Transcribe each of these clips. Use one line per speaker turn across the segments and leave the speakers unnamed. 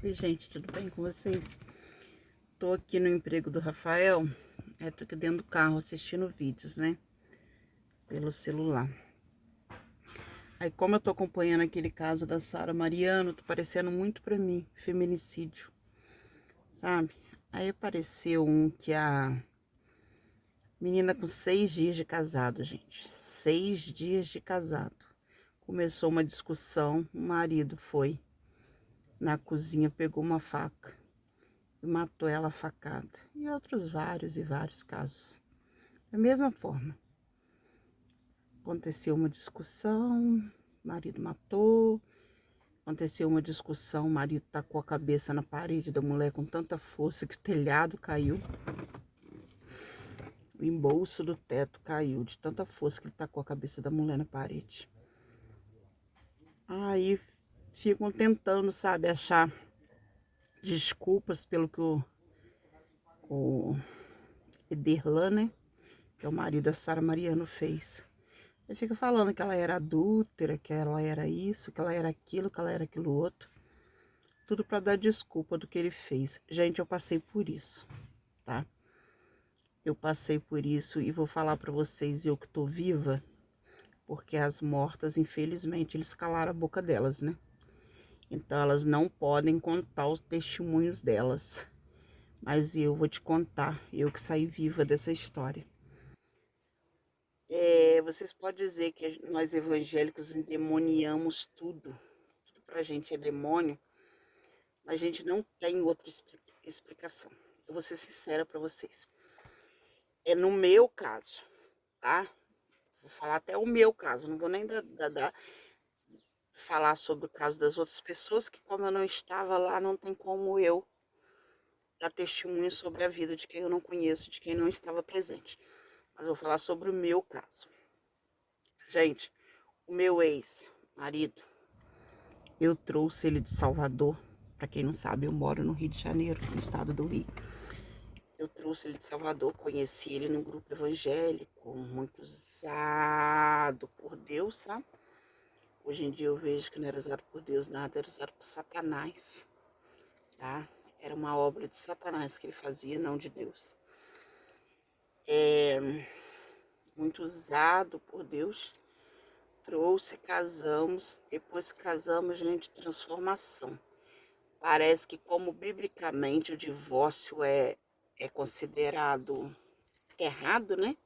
Oi, gente, tudo bem com vocês? Tô aqui no emprego do Rafael, tô aqui dentro do carro assistindo vídeos, né? Pelo celular. Aí, como eu tô acompanhando aquele caso da Sara Mariano, tô parecendo muito pra mim, feminicídio, sabe? Aí apareceu um que a menina com 6 dias de casado, gente. 6 dias de casado. Começou uma discussão, o marido foi na cozinha, pegou uma faca e matou ela a facada. E outros vários e vários casos. Da mesma forma. Aconteceu uma discussão, o marido matou. Aconteceu uma discussão, o marido tacou a cabeça na parede da mulher com tanta força que o telhado caiu. O embolso do teto caiu de tanta força que ele tacou a cabeça da mulher na parede. Aí ficam tentando, sabe, achar desculpas pelo que o Ederlan, né, que é o marido da Sara Mariano, fez. Ele fica falando que ela era adúltera, que ela era isso, que ela era aquilo, que ela era aquilo outro. Tudo para dar desculpa do que ele fez. Gente, eu passei por isso, tá? Eu passei por isso e vou falar para vocês, eu que tô viva, porque as mortas, infelizmente, eles calaram a boca delas, né? Então elas não podem contar os testemunhos delas. Mas eu vou te contar, eu que saí viva dessa história. Vocês podem dizer que nós evangélicos endemoniamos tudo. Tudo pra gente é demônio. A gente não tem outra explicação. Eu vou ser sincera para vocês. É no meu caso, tá? Vou falar até o meu caso. Não vou nem falar sobre o caso das outras pessoas, que como eu não estava lá, não tem como eu dar testemunho sobre a vida de quem eu não conheço, de quem não estava presente. Mas eu vou falar sobre o meu caso. Gente, o meu ex-marido, eu trouxe ele de Salvador. Para quem não sabe, eu moro no Rio de Janeiro, no estado do Rio. Eu trouxe ele de Salvador, conheci ele num grupo evangélico, muito usado por Deus, sabe? Hoje em dia eu vejo que não era usado por Deus nada, era usado por Satanás, tá? Era uma obra de Satanás que ele fazia, não de Deus. Muito usado por Deus. Trouxe, casamos, depois que casamos, gente, transformação. Parece que como biblicamente o divórcio é considerado errado, né?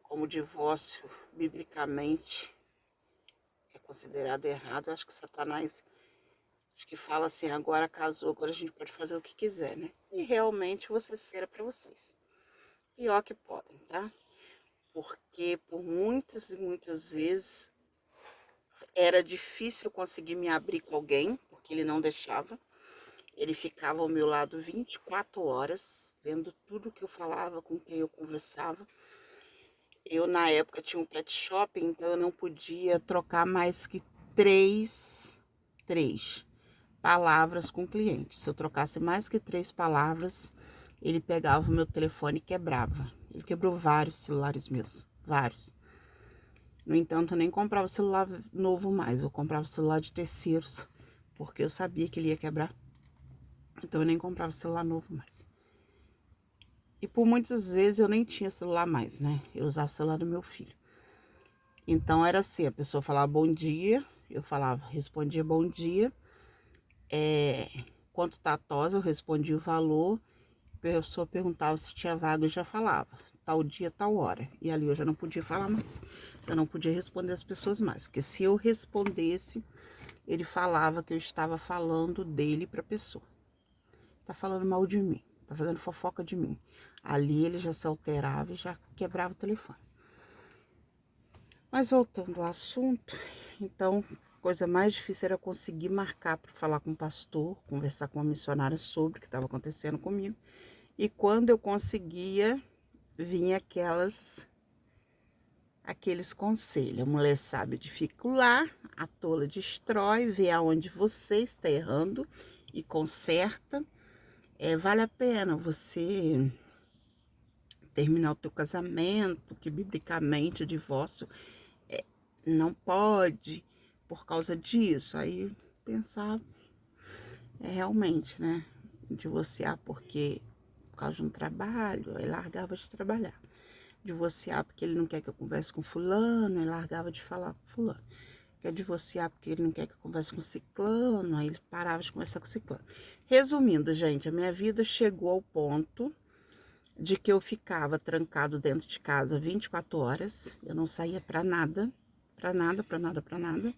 Como o divórcio, biblicamente, é considerado errado. Acho que Satanás, acho que fala assim, agora casou, agora a gente pode fazer o que quiser, né? E realmente vou ser sincera pra vocês. Pior que podem, tá? Porque por muitas e muitas vezes era difícil eu conseguir me abrir com alguém, porque ele não deixava. Ele ficava ao meu lado 24 horas, vendo tudo que eu falava, com quem eu conversava. Eu, na época, tinha um pet shop, então eu não podia trocar mais que três palavras com o cliente. Se eu trocasse mais que 3 palavras, ele pegava o meu telefone e quebrava. Ele quebrou vários celulares meus, vários. No entanto, eu nem comprava celular novo mais, eu comprava celular de terceiros, porque eu sabia que ele ia quebrar. Então eu nem comprava celular novo mais. E por muitas vezes eu nem tinha celular mais, né? Eu usava o celular do meu filho. Então era assim, a pessoa falava bom dia, eu falava, respondia bom dia. Quanto tá a tosa, eu respondia o valor. A pessoa perguntava se tinha vaga, eu já falava. Tal dia, tal hora. E ali eu já não podia falar mais. Eu não podia responder as pessoas mais. Porque se eu respondesse, ele falava que eu estava falando dele para a pessoa. Tá falando mal de mim, tá fazendo fofoca de mim. Ali ele já se alterava e já quebrava o telefone. Mas voltando ao assunto, então, a coisa mais difícil era conseguir marcar para falar com o pastor, conversar com a missionária sobre o que estava acontecendo comigo. E quando eu conseguia, vinha aqueles conselhos. A mulher sabe dificular, a tola destrói, vê aonde você está errando e conserta. Vale a pena você terminar o teu casamento, que biblicamente o divórcio não pode por causa disso. Aí pensava, realmente, né, divorciar porque por causa de um trabalho, aí largava de trabalhar. Divorciar porque ele não quer que eu converse com fulano, aí largava de falar com fulano. Quer divorciar porque ele não quer que eu converse com ciclano, aí ele parava de conversar com ciclano. Resumindo, gente, a minha vida chegou ao ponto de que eu ficava trancado dentro de casa 24 horas, eu não saía pra nada, pra nada, pra nada, pra nada.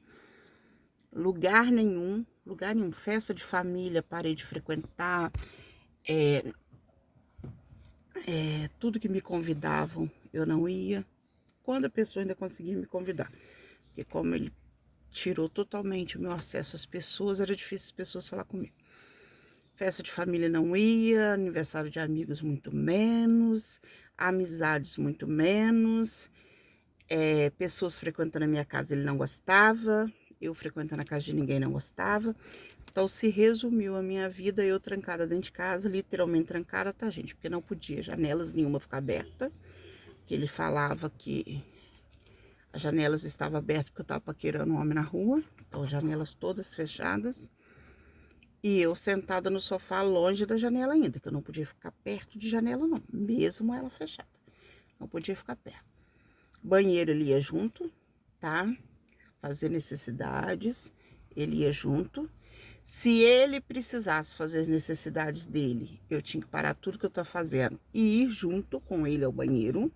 Lugar nenhum, festa de família, parei de frequentar, tudo que me convidavam, eu não ia. Quando a pessoa ainda conseguia me convidar, porque como ele tirou totalmente o meu acesso às pessoas, era difícil as pessoas falar comigo. Festa de família não ia, aniversário de amigos muito menos, amizades muito menos, pessoas frequentando a minha casa ele não gostava, eu frequentando a casa de ninguém não gostava. Então se resumiu a minha vida, eu trancada dentro de casa, literalmente trancada, tá, gente? Porque não podia janelas nenhuma ficar aberta, que ele falava que as janelas estavam abertas porque eu estava paquerando um homem na rua, então janelas todas fechadas. E eu sentada no sofá longe da janela ainda, que eu não podia ficar perto de janela não, mesmo ela fechada. Não podia ficar perto. Banheiro ele ia junto, tá? Fazer necessidades, ele ia junto. Se ele precisasse fazer as necessidades dele, eu tinha que parar tudo que eu tô fazendo e ir junto com ele ao banheiro.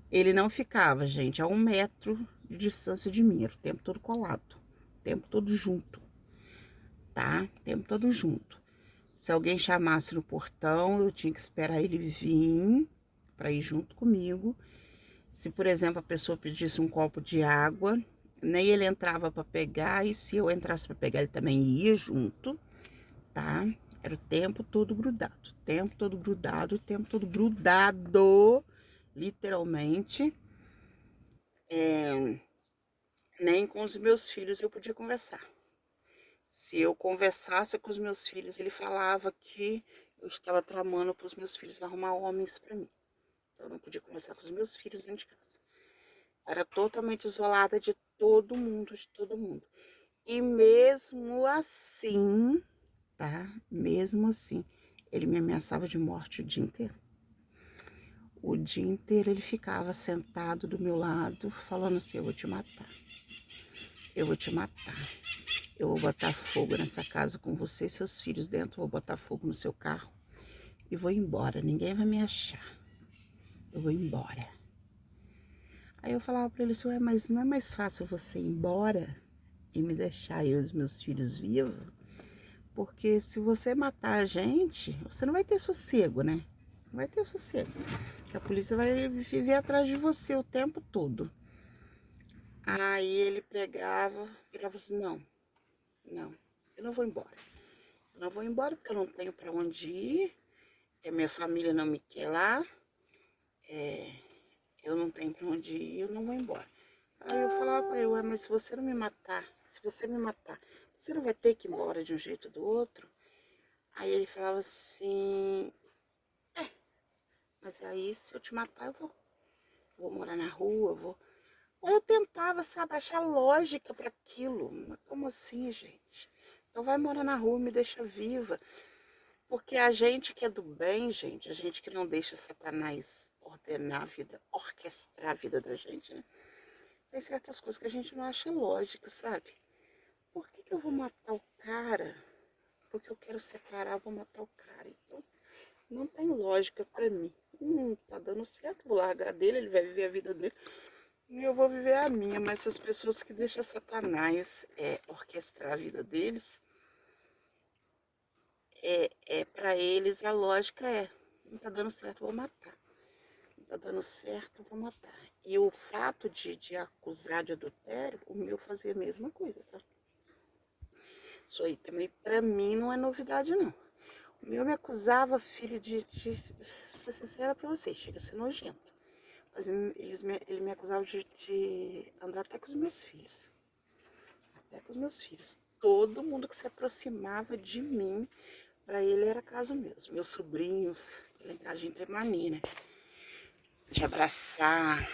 Ele não ficava, gente, a 1 metro de distância de mim, era o tempo todo colado, o tempo todo junto, tá? O tempo todo junto. Se alguém chamasse no portão, eu tinha que esperar ele vir para ir junto comigo. Se, por exemplo, a pessoa pedisse um copo de água, nem ele entrava para pegar, e se eu entrasse para pegar, ele também ia junto, tá? Era o tempo todo grudado, o tempo todo grudado, o tempo todo grudado, literalmente. Nem com os meus filhos eu podia conversar. Se eu conversasse com os meus filhos, ele falava que eu estava tramando para os meus filhos arrumar homens para mim. Então eu não podia conversar com os meus filhos dentro de casa. Era totalmente isolada de todo mundo, de todo mundo. E mesmo assim, tá? Mesmo assim, ele me ameaçava de morte o dia inteiro. O dia inteiro ele ficava sentado do meu lado, falando assim: eu vou te matar. Eu vou te matar. Eu vou botar fogo nessa casa com você e seus filhos dentro. Vou botar fogo no seu carro e vou embora. Ninguém vai me achar. Eu vou embora. Aí eu falava pra ele assim: ué, mas não é mais fácil você ir embora e me deixar eu e os meus filhos vivos? Porque se você matar a gente, você não vai ter sossego, né? Não vai ter sossego. Porque a polícia vai viver atrás de você o tempo todo. Aí ele pegava, virava assim: não, eu não vou embora. Eu não vou embora porque eu não tenho pra onde ir. A minha família não me quer lá. Eu não tenho pra onde ir, eu não vou embora. Aí eu falava pra ele: ué, mas se você não me matar, se você me matar, você não vai ter que ir embora de um jeito ou do outro? Aí ele falava assim: mas aí se eu te matar, eu vou morar na rua, eu vou. Eu tentava, sabe, achar lógica para aquilo. Mas como assim, gente? Então vai morar na rua, me deixa viva. Porque a gente que é do bem, gente, a gente que não deixa Satanás ordenar a vida, orquestrar a vida da gente, né? Tem certas coisas que a gente não acha lógica, sabe? Por que eu vou matar o cara? Porque eu quero separar, eu vou matar o cara. Então, não tem lógica pra mim. Tá dando certo, vou largar dele, ele vai viver a vida dele. E eu vou viver a minha, mas essas pessoas que deixam Satanás orquestrar a vida deles, para eles a lógica não tá dando certo, vou matar. Não tá dando certo, vou matar. E o fato de acusar de adultério, o meu fazia a mesma coisa, tá? Isso aí também, pra mim, não é novidade, não. O meu me acusava, filho, de ser sincera pra vocês, chega a ser nojento. Mas ele me acusava de andar até com os meus filhos. Até com os meus filhos. Todo mundo que se aproximava de mim, pra ele era caso mesmo. Meus sobrinhos, lá em casa a gente tem mania, né? De abraçar.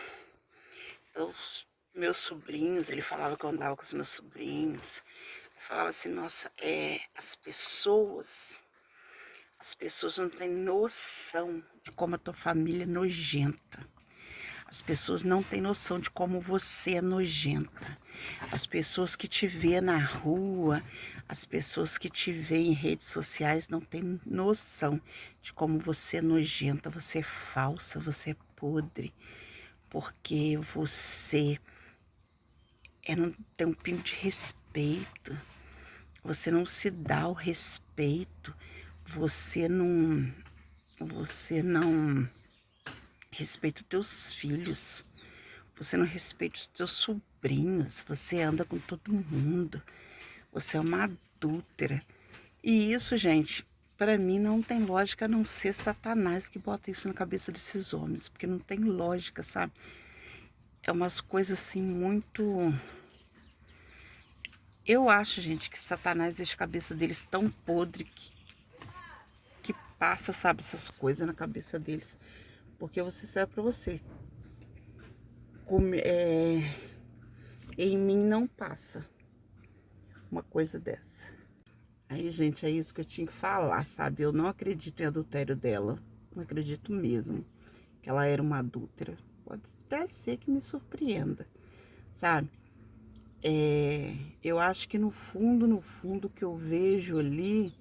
Então, os meus sobrinhos, ele falava que eu andava com os meus sobrinhos. Eu falava assim, nossa, as pessoas não têm noção de como a tua família é nojenta. As pessoas não têm noção de como você é nojenta. As pessoas que te vê na rua, as pessoas que te vê em redes sociais não têm noção de como você é nojenta, você é falsa, você é podre, porque você não tem um pingo de respeito, você não se dá o respeito, você não respeita os teus filhos. Você não respeita os teus sobrinhos, você anda com todo mundo, você é uma adúltera. E isso, gente, para mim não tem lógica a não ser Satanás que bota isso na cabeça desses homens, porque não tem lógica, sabe? É umas coisas assim muito. Eu acho, gente, que Satanás deixa a cabeça deles tão podre que passa, sabe, essas coisas na cabeça deles. Porque eu vou ser sincera pra você, em mim não passa uma coisa dessa. Aí, gente, é isso que eu tinha que falar, sabe? Eu não acredito em adultério dela. Não acredito mesmo que ela era uma adúltera. Pode até ser que me surpreenda, sabe? Eu acho que no fundo, o que eu vejo ali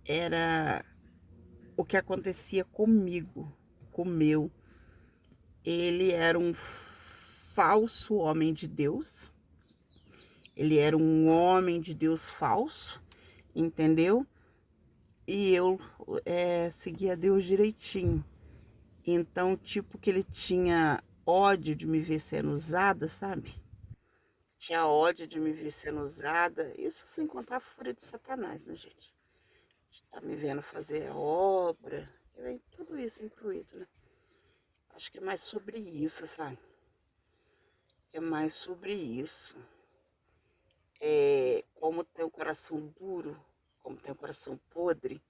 era o que acontecia comigo, com o meu. Ele era um falso homem de Deus. Ele era um homem de Deus falso, entendeu? E eu seguia Deus direitinho. Então, tipo, que ele tinha ódio de me ver sendo usada, sabe? Tinha ódio de me ver sendo usada. Isso sem contar a fúria de Satanás, né, gente? De tá me vendo fazer a obra. E vem tudo isso incluído, né? Acho que é mais sobre isso, sabe? É mais sobre isso. Como tem o coração duro, como tem o coração podre.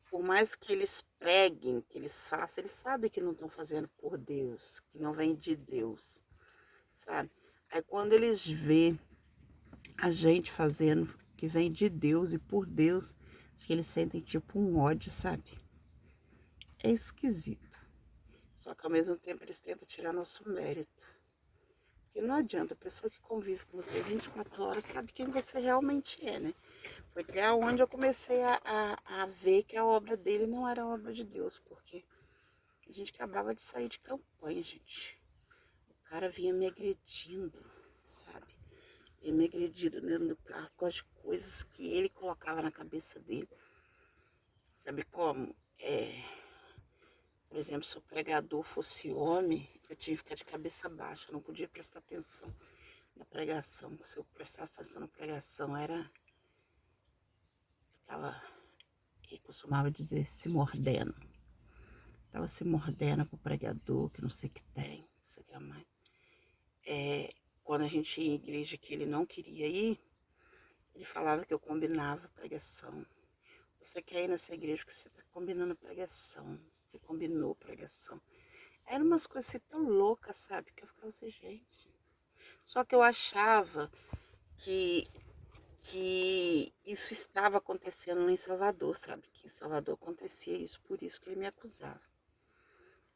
Por mais que eles preguem, que eles façam, eles sabem que não estão fazendo por Deus, que não vem de Deus, sabe? Aí quando eles vê a gente fazendo que vem de Deus e por Deus, acho que eles sentem tipo um ódio, sabe? É esquisito. Só que ao mesmo tempo eles tentam tirar nosso mérito. Porque não adianta, a pessoa que convive com você 24 horas sabe quem você realmente é, né? Foi até onde eu comecei a ver que a obra dele não era obra de Deus, porque a gente acabava de sair de campanha, gente. O cara vinha me agredindo, sabe? Vinha me agredindo dentro do carro com as coisas que ele colocava na cabeça dele. Sabe como? Por exemplo, se o pregador fosse homem, eu tinha que ficar de cabeça baixa, eu não podia prestar atenção na pregação. Se eu prestasse atenção na pregação, ficava, ele costumava dizer, se mordendo. Tava se mordendo pro pregador, que não sei o que tem, não sei o que mais. Quando a gente ia em igreja que ele não queria ir, ele falava que eu combinava pregação. Você quer ir nessa igreja porque você tá combinando pregação. Você combinou pregação. Eram umas coisas assim tão loucas, sabe? Que eu ficava assim, gente. Só que eu achava que, que isso estava acontecendo em Salvador, sabe? Que em Salvador acontecia isso, por isso que ele me acusava.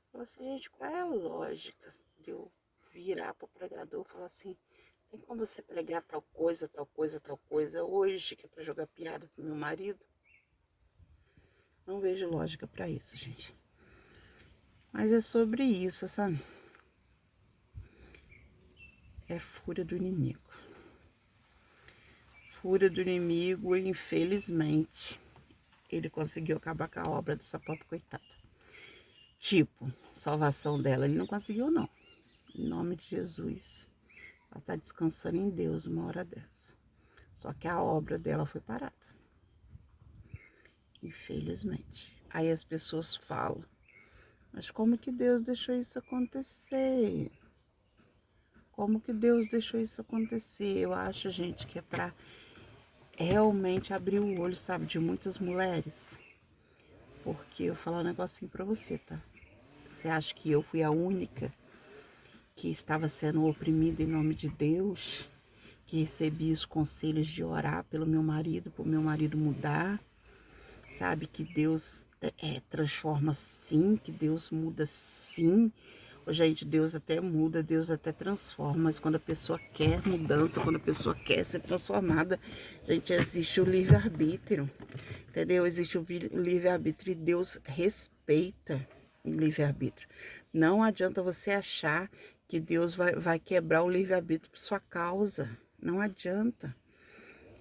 Eu falei assim, gente, qual é a lógica de eu virar pro pregador e falar assim, tem como você pregar tal coisa, tal coisa, tal coisa hoje, que é pra jogar piada pro meu marido? Não vejo lógica pra isso, gente. Mas é sobre isso, sabe? É fúria do inimigo. Fúria do inimigo, e infelizmente, ele conseguiu acabar com a obra dessa pobre coitada. Tipo, salvação dela, ele não conseguiu, não. Em nome de Jesus. Ela tá descansando em Deus uma hora dessa. Só que a obra dela foi parada. Infelizmente. Aí as pessoas falam, mas como que Deus deixou isso acontecer? Como que Deus deixou isso acontecer? Eu acho, gente, que é pra realmente abrir o olho, sabe, de muitas mulheres. Porque eu vou falar um negocinho pra você, tá? Você acha que eu fui a única que estava sendo oprimida em nome de Deus? que recebi os conselhos de orar pelo meu marido, para o meu marido mudar, sabe? Que Deus transforma sim, que Deus muda sim. Gente, Deus até muda, Deus até transforma, mas quando a pessoa quer mudança, quando a pessoa quer ser transformada, gente, existe o livre-arbítrio, entendeu? Existe o livre-arbítrio e Deus respeita o livre-arbítrio. Não adianta você achar que Deus vai quebrar o livre-arbítrio por sua causa. Não adianta,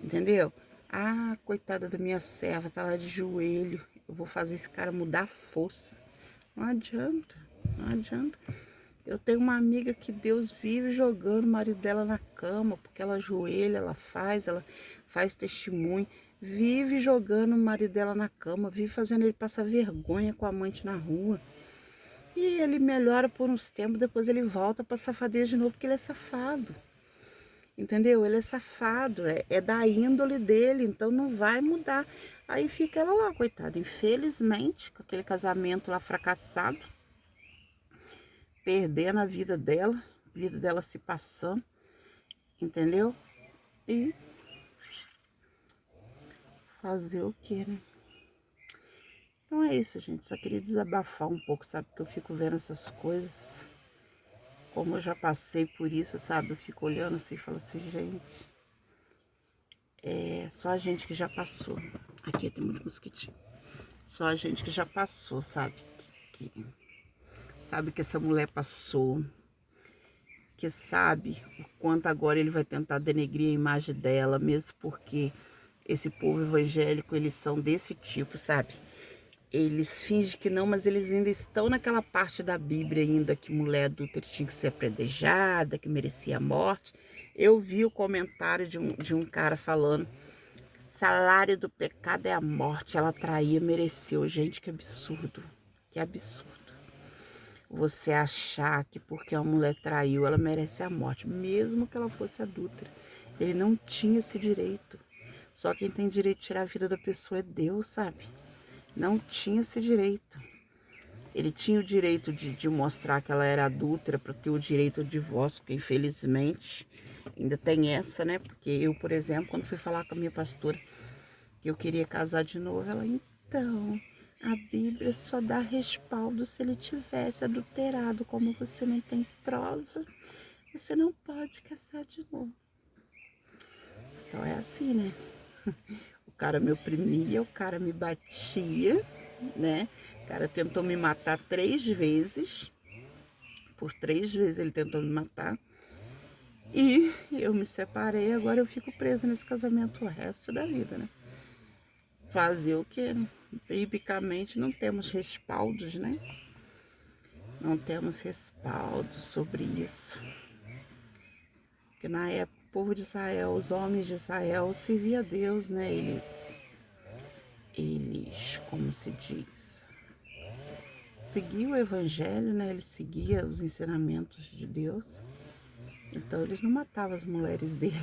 entendeu? Ah, coitada da minha serva, tá lá de joelho. Eu vou fazer esse cara mudar a força. Não adianta, não adianta. Eu tenho uma amiga que Deus vive jogando o marido dela na cama, porque ela ajoelha, ela faz testemunho, vive jogando o marido dela na cama, vive fazendo ele passar vergonha com a amante na rua. E ele melhora por uns tempos, depois ele volta pra safadeza de novo, porque ele é safado. Entendeu? Ele é safado, é da índole dele, então não vai mudar. Aí fica ela lá, coitada, infelizmente, com aquele casamento lá fracassado, perdendo a vida dela se passando, entendeu? E fazer o quê, né? Então é isso, gente. Só queria desabafar um pouco, sabe? Porque eu fico vendo essas coisas. Como eu já passei por isso, sabe? Eu fico olhando assim e falo assim, gente, é só a gente que já passou. Aqui tem muito mosquitinho. Só a gente que já passou, sabe? Sabe que essa mulher passou. Que sabe o quanto agora ele vai tentar denegrir a imagem dela, mesmo porque esse povo evangélico, eles são desse tipo, sabe? Eles fingem que não, mas eles ainda estão naquela parte da Bíblia ainda que mulher adúltera tinha que ser apedrejada, que merecia a morte. Eu vi o comentário de um cara falando, salário do pecado é a morte, ela traía, mereceu. Gente, que absurdo, que absurdo. Você achar que porque uma mulher traiu, ela merece a morte, mesmo que ela fosse adúltera. Ele não tinha esse direito. Só quem tem direito de tirar a vida da pessoa é Deus, sabe? Não tinha esse direito. Ele tinha o direito de mostrar que ela era adúltera para ter o direito ao divórcio, porque infelizmente ainda tem essa, né? Porque eu, por exemplo, quando fui falar com a minha pastora que eu queria casar de novo, ela, então, a Bíblia só dá respaldo se ele tivesse adulterado. Como você não tem prova, você não pode casar de novo. Então é assim, né? O cara me oprimia, o cara me batia, né? O cara tentou me matar 3 vezes. Por 3 vezes ele tentou me matar. E eu me separei, agora eu fico presa nesse casamento o resto da vida, né? Fazer o quê? Biblicamente não temos respaldos, né? Não temos respaldo sobre isso. Porque na época o povo de Israel, os homens de Israel serviam a Deus, né? Eles, como se diz, seguiam o evangelho, né? Eles seguiam os ensinamentos de Deus. Então eles não matavam as mulheres deles.